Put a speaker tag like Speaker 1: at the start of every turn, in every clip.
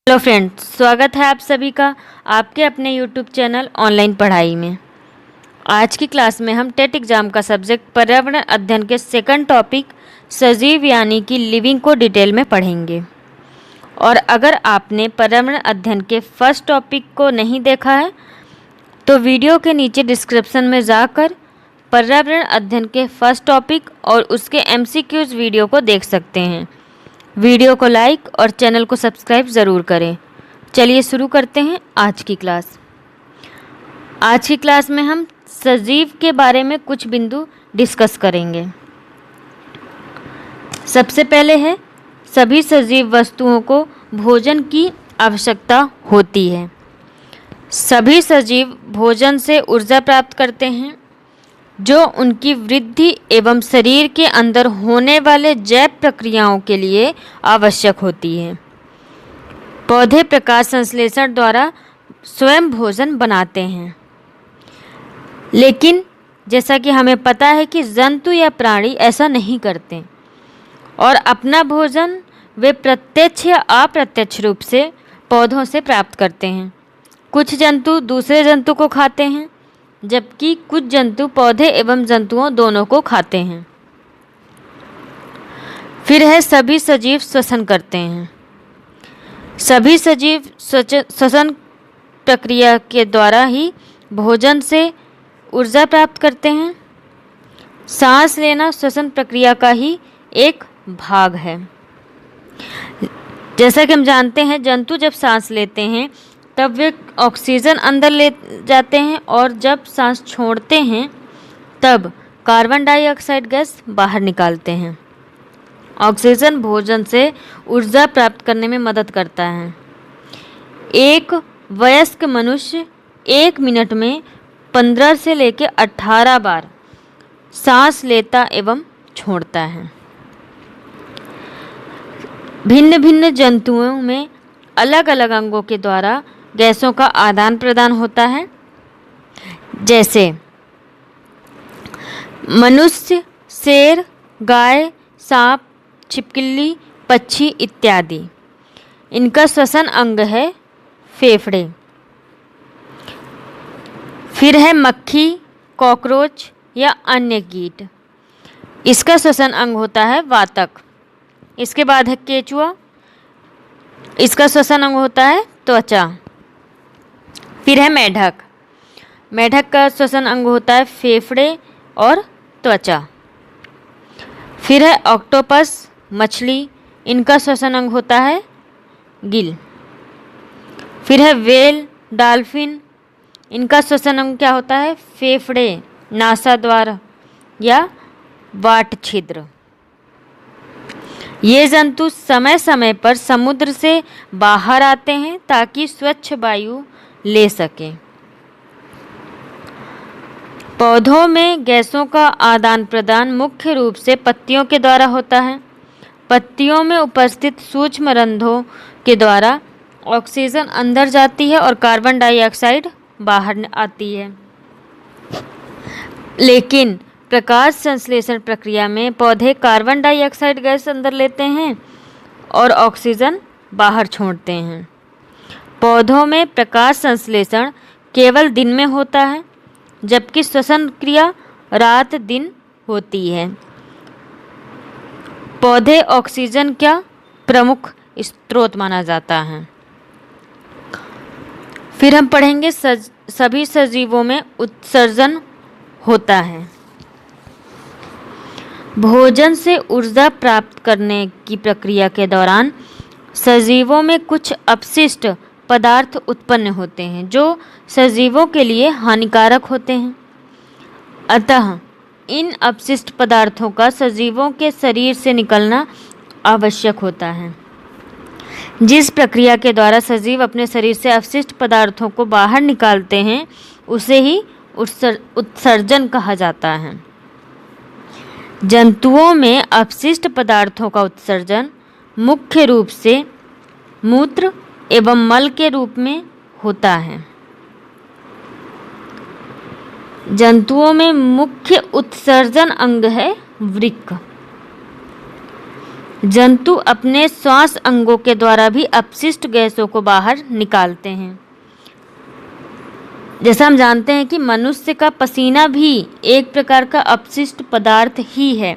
Speaker 1: Hello friends, स्वागत है आप सभी का आपके अपने यूट्यूब चैनल ऑनलाइन पढ़ाई में। आज की क्लास में हम टेट एग्ज़ाम का सब्जेक्ट पर्यावरण अध्ययन के सेकंड टॉपिक सजीव यानी कि लिविंग को डिटेल में पढ़ेंगे। और अगर आपने पर्यावरण अध्ययन के फर्स्ट टॉपिक को नहीं देखा है तो वीडियो के नीचे डिस्क्रिप्शन में जाकर पर्यावरण अध्ययन के फर्स्ट टॉपिक और उसके MCQs वीडियो को देख सकते हैं। वीडियो को लाइक और चैनल को सब्सक्राइब ज़रूर करें। चलिए शुरू करते हैं आज की क्लास। आज की क्लास में हम सजीव के बारे में कुछ बिंदु डिस्कस करेंगे। सबसे पहले है, सभी सजीव वस्तुओं को भोजन की आवश्यकता होती है। सभी सजीव भोजन से ऊर्जा प्राप्त करते हैं जो उनकी वृद्धि एवं शरीर के अंदर होने वाले जैव प्रक्रियाओं के लिए आवश्यक होती है। पौधे प्रकाश संश्लेषण द्वारा स्वयं भोजन बनाते हैं, लेकिन जैसा कि हमें पता है कि जंतु या प्राणी ऐसा नहीं करते और अपना भोजन वे प्रत्यक्ष या अप्रत्यक्ष रूप से पौधों से प्राप्त करते हैं। कुछ जंतु दूसरे जंतु को खाते हैं, जबकि कुछ जंतु पौधे एवं जंतुओं दोनों को खाते हैं। फिर है, सभी सजीव श्वसन करते हैं। सभी सजीव श्वसन प्रक्रिया के द्वारा ही भोजन से ऊर्जा प्राप्त करते हैं। सांस लेना श्वसन प्रक्रिया का ही एक भाग है। जैसा कि हम जानते हैं, जंतु जब सांस लेते हैं तब वे ऑक्सीजन अंदर ले जाते हैं और जब सांस छोड़ते हैं तब कार्बन डाइऑक्साइड गैस बाहर निकालते हैं। ऑक्सीजन भोजन से ऊर्जा प्राप्त करने में मदद करता है। एक वयस्क मनुष्य 1 मिनट में 15 से लेकर 18 बार सांस लेता एवं छोड़ता है। भिन्न भिन्न जंतुओं में अलग अलग अंगों के द्वारा गैसों का आदान प्रदान होता है, जैसे मनुष्य, शेर, गाय, सांप, छिपकली, पक्षी इत्यादि। इनका श्वसन अंग है फेफड़े। फिर है मक्खी, कॉकरोच या अन्य कीट। इसका श्वसन अंग होता है वातक। इसके बाद है केचुआ। इसका श्वसन अंग होता है त्वचा। फिर है मेढक। मेढक का श्वसन अंग होता है फेफड़े और त्वचा। फिर है ऑक्टोपस, मछली। इनका श्वसन अंग होता है गिल। फिर है व्हेल, डॉल्फिन। इनका श्वसन अंग क्या होता है? फेफड़े, नासाद्वार या वात छिद्र। ये जंतु समय समय पर समुद्र से बाहर आते हैं ताकि स्वच्छ वायु ले सकें। पौधों में गैसों का आदान प्रदान मुख्य रूप से पत्तियों के द्वारा होता है। पत्तियों में उपस्थित सूक्ष्म रंध्रों के द्वारा ऑक्सीजन अंदर जाती है और कार्बन डाइऑक्साइड बाहर आती है। लेकिन प्रकाश संश्लेषण प्रक्रिया में पौधे कार्बन डाइऑक्साइड गैस अंदर लेते हैं और ऑक्सीजन बाहर छोड़ते हैं। पौधों में प्रकाश संश्लेषण केवल दिन में होता है, जबकि श्वसन क्रिया रात दिन होती है। पौधे ऑक्सीजन का प्रमुख स्रोत माना जाता है। फिर हम पढ़ेंगे सभी सजीवों में उत्सर्जन होता है। भोजन से ऊर्जा प्राप्त करने की प्रक्रिया के दौरान सजीवों में कुछ अपशिष्ट पदार्थ उत्पन्न होते हैं जो सजीवों के लिए हानिकारक होते हैं। अतः इन अपशिष्ट पदार्थों का सजीवों के शरीर से निकलना आवश्यक होता है। जिस प्रक्रिया के द्वारा सजीव अपने शरीर से अपशिष्ट पदार्थों को बाहर निकालते हैं उसे ही उत्सर्जन कहा जाता है। जंतुओं में अपशिष्ट पदार्थों का उत्सर्जन मुख्य रूप से मूत्र एवं मल के रूप में होता है। जंतुओं में मुख्य उत्सर्जन अंग है वृक्क। जंतु अपने श्वास अंगों के द्वारा भी अपशिष्ट गैसों को बाहर निकालते हैं। जैसा हम जानते हैं कि मनुष्य का पसीना भी एक प्रकार का अपशिष्ट पदार्थ ही है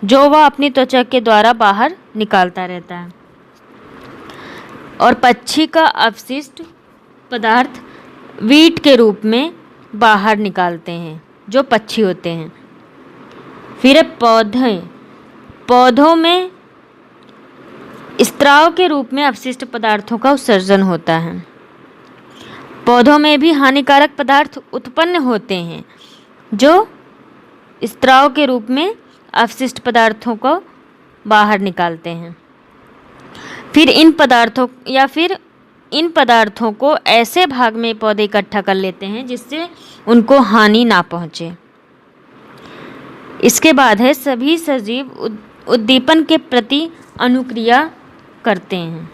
Speaker 1: जो वह अपनी त्वचा के द्वारा बाहर निकालता रहता है। और पक्षी का अपशिष्ट पदार्थ वीट के रूप में बाहर निकालते हैं जो पक्षी होते हैं। फिर पौधों में स्त्राव के रूप में अपशिष्ट पदार्थों का उत्सर्जन होता है। पौधों में भी हानिकारक पदार्थ उत्पन्न होते हैं जो स्त्राव के रूप में अपशिष्ट पदार्थों को बाहर निकालते हैं। फिर इन पदार्थों को ऐसे भाग में पौधे इकट्ठा कर लेते हैं जिससे उनको हानि ना पहुंचे। इसके बाद है सभी सजीव उद्दीपन के प्रति अनुक्रिया करते हैं।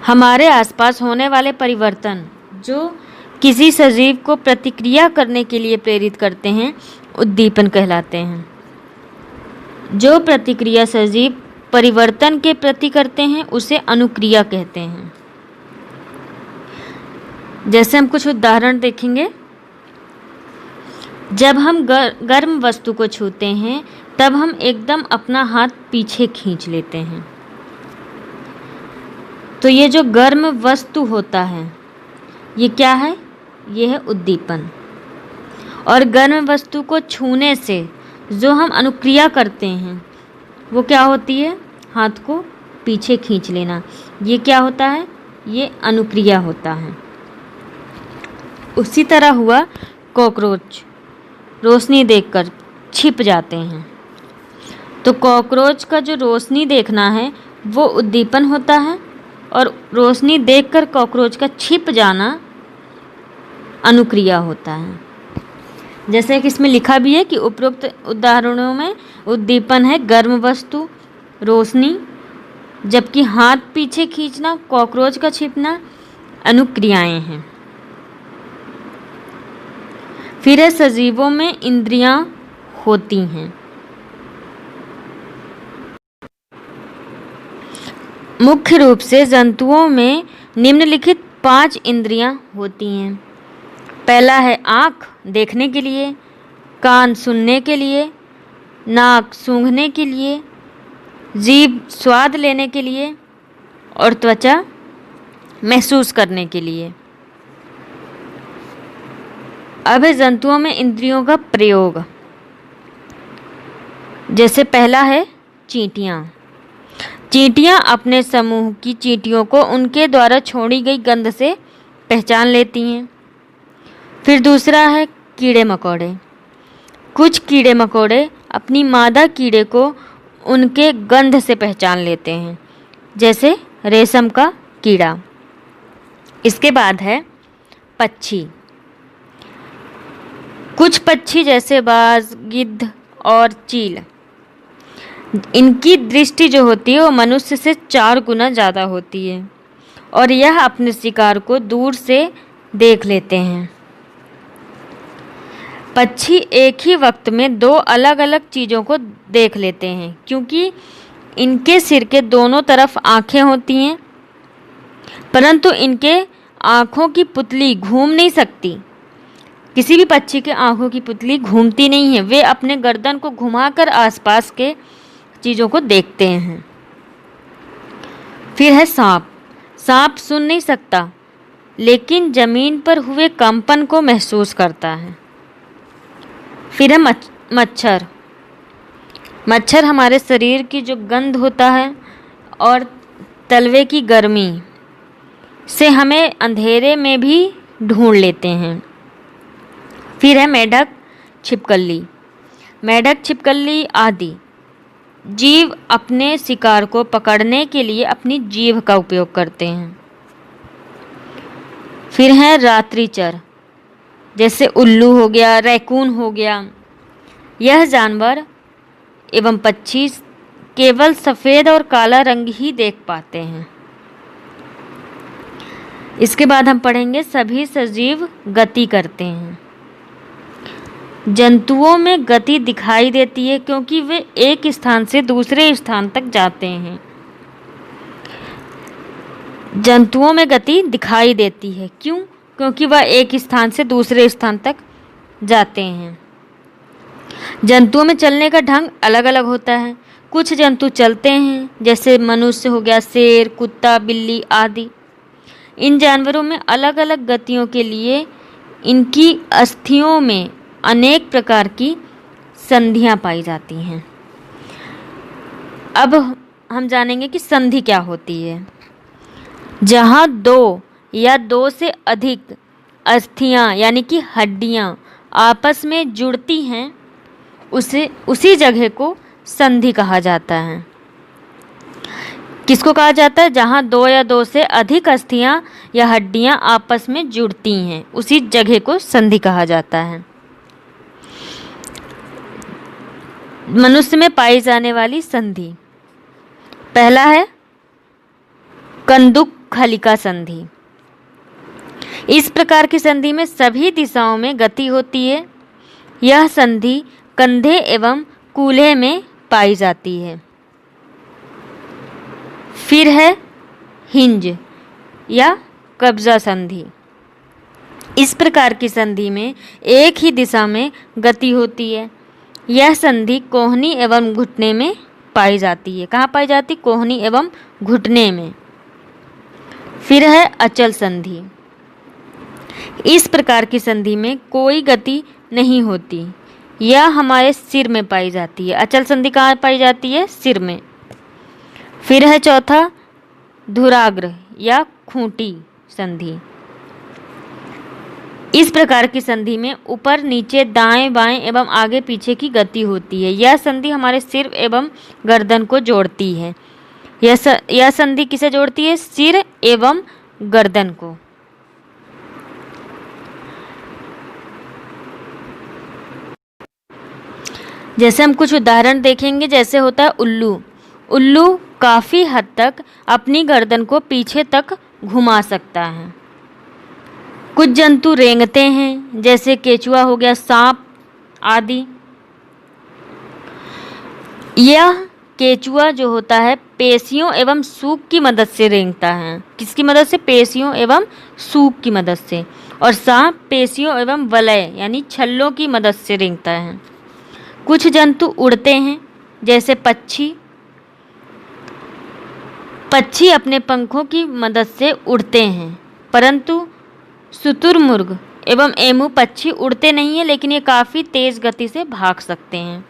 Speaker 1: हमारे आसपास होने वाले परिवर्तन जो किसी सजीव को प्रतिक्रिया करने के लिए प्रेरित करते हैं उद्दीपन कहलाते हैं। जो प्रतिक्रिया सजीव परिवर्तन के प्रति करते हैं उसे अनुक्रिया कहते हैं। जैसे हम कुछ उदाहरण देखेंगे। जब हम गर्म वस्तु को छूते हैं तब हम एकदम अपना हाथ पीछे खींच लेते हैं। तो ये जो गर्म वस्तु होता है ये क्या है? ये है उद्दीपन। और गर्म वस्तु को छूने से जो हम अनुक्रिया करते हैं वो क्या होती है? हाथ को पीछे खींच लेना। ये क्या होता है? ये अनुक्रिया होता है। उसी तरह हुआ कॉकरोच रोशनी देखकर छिप जाते हैं। तो कॉकरोच का जो रोशनी देखना है वो उद्दीपन होता है और रोशनी देखकर कॉकरोच का छिप जाना अनुक्रिया होता है। जैसे कि इसमें लिखा भी है कि उपरोक्त उदाहरणों में उद्दीपन है गर्म वस्तु, रोशनी, जबकि हाथ पीछे खींचना, कॉकरोच का छिपना अनुक्रियाएं हैं। फिर है सजीवों में इंद्रियां होती हैं। मुख्य रूप से जंतुओं में निम्नलिखित 5 इंद्रियां होती हैं। पहला है आँख देखने के लिए, कान सुनने के लिए, नाक सूंघने के लिए, जीभ स्वाद लेने के लिए और त्वचा महसूस करने के लिए। अब है जंतुओं में इंद्रियों का प्रयोग। जैसे पहला है चींटियाँ। चींटियाँ अपने समूह की चींटियों को उनके द्वारा छोड़ी गई गंध से पहचान लेती हैं। फिर दूसरा है कीड़े मकोड़े। कुछ कीड़े मकोड़े अपनी मादा कीड़े को उनके गंध से पहचान लेते हैं, जैसे रेशम का कीड़ा। इसके बाद है पक्षी। कुछ पक्षी जैसे बाज, गिद्ध और चील, इनकी दृष्टि जो होती है वो मनुष्य से 4 गुना ज़्यादा होती है और यह अपने शिकार को दूर से देख लेते हैं। पक्षी एक ही वक्त में 2 अलग अलग चीज़ों को देख लेते हैं क्योंकि इनके सिर के दोनों तरफ आँखें होती हैं, परंतु इनके आँखों की पुतली घूम नहीं सकती। किसी भी पक्षी के आँखों की पुतली घूमती नहीं है, वे अपने गर्दन को घुमाकर आसपास के चीज़ों को देखते हैं। फिर है सांप। सांप सुन नहीं सकता लेकिन ज़मीन पर हुए कंपन को महसूस करता है। फिर है मच्छर। मच्छर हमारे शरीर की जो गंध होता है और तलवे की गर्मी से हमें अंधेरे में भी ढूंढ लेते हैं। फिर है मेढक, छिपकली। मेढक, छिपकली आदि जीव अपने शिकार को पकड़ने के लिए अपनी जीभ का उपयोग करते हैं। फिर है रात्रिचर, जैसे उल्लू हो गया, रैकून हो गया। यह जानवर एवं पक्षी केवल सफ़ेद और काला रंग ही देख पाते हैं। इसके बाद हम पढ़ेंगे सभी सजीव गति करते हैं। जंतुओं में गति दिखाई देती है क्योंकि वे एक स्थान से दूसरे स्थान तक जाते हैं। जंतुओं में गति दिखाई देती है क्यों? क्योंकि वह एक स्थान से दूसरे स्थान तक जाते हैं। जंतुओं में चलने का ढंग अलग अलग होता है। कुछ जंतु चलते हैं, जैसे मनुष्य हो गया, शेर, कुत्ता, बिल्ली आदि। इन जानवरों में अलग अलग गतियों के लिए इनकी अस्थियों में अनेक प्रकार की संधियां पाई जाती हैं। अब हम जानेंगे कि संधि क्या होती है। जहाँ दो या दो से अधिक अस्थियां यानी कि हड्डियां आपस में जुड़ती हैं, उसी जगह को संधि कहा जाता है। किसको कहा जाता है? जहाँ दो या दो से अधिक अस्थियां या हड्डियां आपस में जुड़ती हैं, उसी जगह को संधि कहा जाता है। मनुष्य में पाई जाने वाली संधि, पहला है कंदुक खलिका संधि। इस प्रकार की संधि में सभी दिशाओं में गति होती है। यह संधि कंधे एवं कूल्हे में पाई जाती है। फिर है हिंज या कब्जा संधि। इस प्रकार की संधि में एक ही दिशा में गति होती है। यह संधि कोहनी एवं घुटने में पाई जाती है। कहाँ पाई जाती? कोहनी एवं घुटने में। फिर है अचल संधि। इस प्रकार की संधि में कोई गति नहीं होती। यह हमारे सिर में पाई जाती है। अचल संधि कहाँ पाई जाती है? सिर में। फिर है चौथा धुराग्र या खूंटी संधि। इस प्रकार की संधि में ऊपर नीचे, दाएं बाएं एवं आगे पीछे की गति होती है। यह संधि हमारे सिर एवं गर्दन को जोड़ती है। यह संधि किसे जोड़ती है? सिर एवं गर्दन को। जैसे हम कुछ उदाहरण देखेंगे, जैसे होता है उल्लू। उल्लू काफ़ी हद तक अपनी गर्दन को पीछे तक घुमा सकता है। कुछ जंतु रेंगते हैं, जैसे केचुआ हो गया, सांप आदि। यह केचुआ जो होता है पेशियों एवं सूप की मदद से रेंगता है। किसकी मदद से? पेशियों एवं सूप की मदद से। और सांप पेशियों एवं वलय यानी छल्लों की मदद से रेंगता है। कुछ जंतु उड़ते हैं, जैसे पक्षी। पक्षी अपने पंखों की मदद से उड़ते हैं, परंतु शुतुरमुर्ग एवं एमू पक्षी उड़ते नहीं हैं, लेकिन ये काफ़ी तेज़ गति से भाग सकते हैं।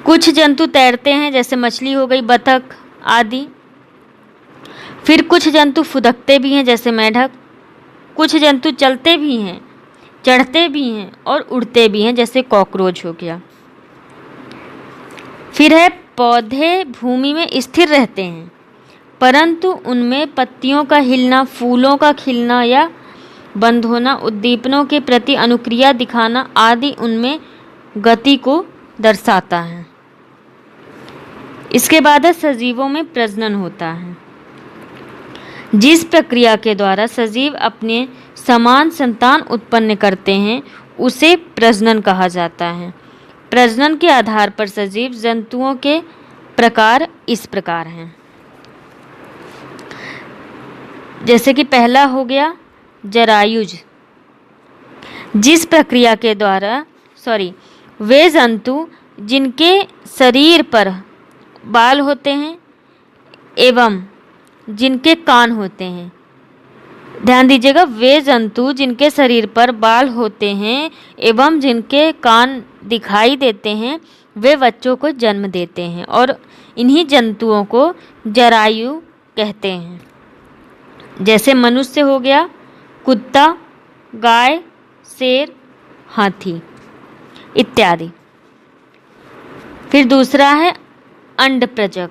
Speaker 1: कुछ जंतु तैरते हैं, जैसे मछली हो गई, बतख आदि। फिर कुछ जंतु फुदकते भी हैं, जैसे मेढक। कुछ जंतु चलते भी हैं, चढ़ते भी हैं और उड़ते भी हैं, जैसे कॉकरोच हो गया। फिर है पौधे भूमि में स्थिर रहते हैं, परंतु उनमें पत्तियों का हिलना, फूलों का खिलना या बंद होना, उद्दीपनों के प्रति अनुक्रिया दिखाना आदि उनमें गति को दर्शाता है। इसके बाद सजीवों में प्रजनन होता है। जिस प्रक्रिया के द्वारा सजीव अपने समान संतान उत्पन्न करते हैं, उसे प्रजनन कहा जाता है। प्रजनन के आधार पर सजीव जंतुओं के प्रकार इस प्रकार हैं। जैसे कि पहला हो गया जरायुज। जिस प्रक्रिया के द्वारा वे जंतु जिनके शरीर पर बाल होते हैं एवं जिनके कान होते हैं, ध्यान दीजिएगा, वे जंतु जिनके शरीर पर बाल होते हैं एवं जिनके कान दिखाई देते हैं, वे बच्चों को जन्म देते हैं और इन्हीं जंतुओं को जरायु कहते हैं। जैसे मनुष्य हो गया, कुत्ता, गाय, शेर, हाथी इत्यादि। फिर दूसरा है अंडप्रजक।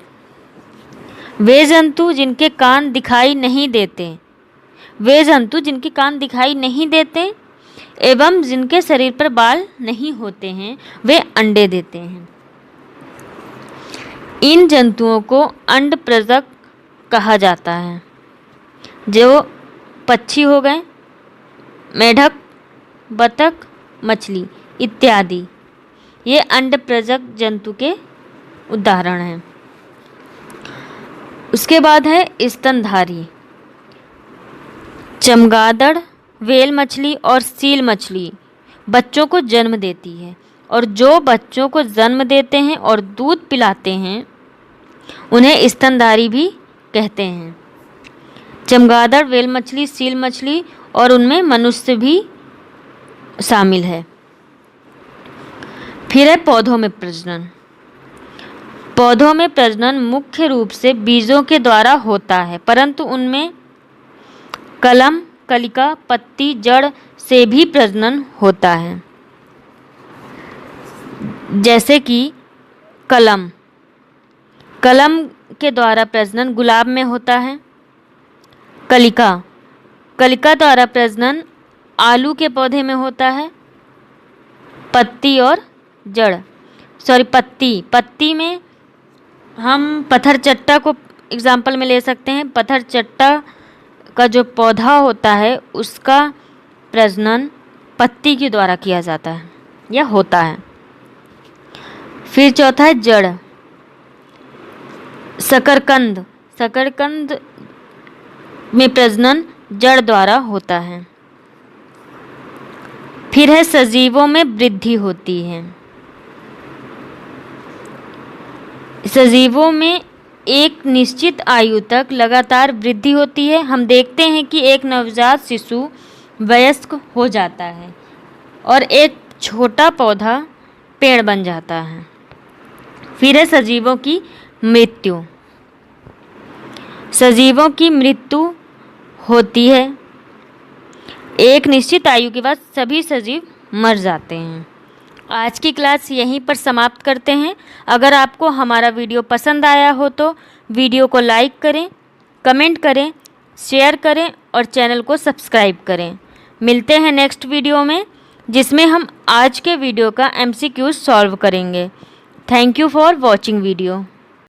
Speaker 1: वे जंतु जिनके कान दिखाई नहीं देते, वे जंतु जिनके कान दिखाई नहीं देते एवं जिनके शरीर पर बाल नहीं होते हैं, वे अंडे देते हैं। इन जंतुओं को अंडप्रजक कहा जाता है। जो पक्षी हो गए, मेढक, बतख, मछली इत्यादि ये अंडप्रजक जंतु के उदाहरण हैं। उसके बाद है स्तनधारी। चमगादड़, व्हेल मछली और सील मछली बच्चों को जन्म देती है, और जो बच्चों को जन्म देते हैं और दूध पिलाते हैं उन्हें स्तनधारी भी कहते हैं। चमगादड़, व्हेल मछली, सील मछली और उनमें मनुष्य भी शामिल है। फिर है पौधों में प्रजनन। पौधों में प्रजनन मुख्य रूप से बीजों के द्वारा होता है, परंतु उनमें कलम, कलिका, पत्ती, जड़ से भी प्रजनन होता है। जैसे कि कलम के द्वारा प्रजनन गुलाब में होता है। कलिका द्वारा प्रजनन आलू के पौधे में होता है। पत्ती और जड़, पत्ती में हम पत्थर चट्टा को एग्जाम्पल में ले सकते हैं। पत्थर चट्टा का जो पौधा होता है उसका प्रजनन पत्ती के द्वारा किया जाता है या होता है। फिर चौथा है जड़। शकरकंद में प्रजनन जड़ द्वारा होता है। फिर है सजीवों में वृद्धि होती है। सजीवों में एक निश्चित आयु तक लगातार वृद्धि होती है। हम देखते हैं कि एक नवजात शिशु वयस्क हो जाता है और एक छोटा पौधा पेड़ बन जाता है। फिर है सजीवों की मृत्यु। सजीवों की मृत्यु होती है, एक निश्चित आयु के बाद सभी सजीव मर जाते हैं। आज की क्लास यहीं पर समाप्त करते हैं। अगर आपको हमारा वीडियो पसंद आया हो तो वीडियो को लाइक करें, कमेंट करें, शेयर करें और चैनल को सब्सक्राइब करें। मिलते हैं नेक्स्ट वीडियो में, जिसमें हम आज के वीडियो का MCQ सॉल्व करेंगे। Thank you for watching video.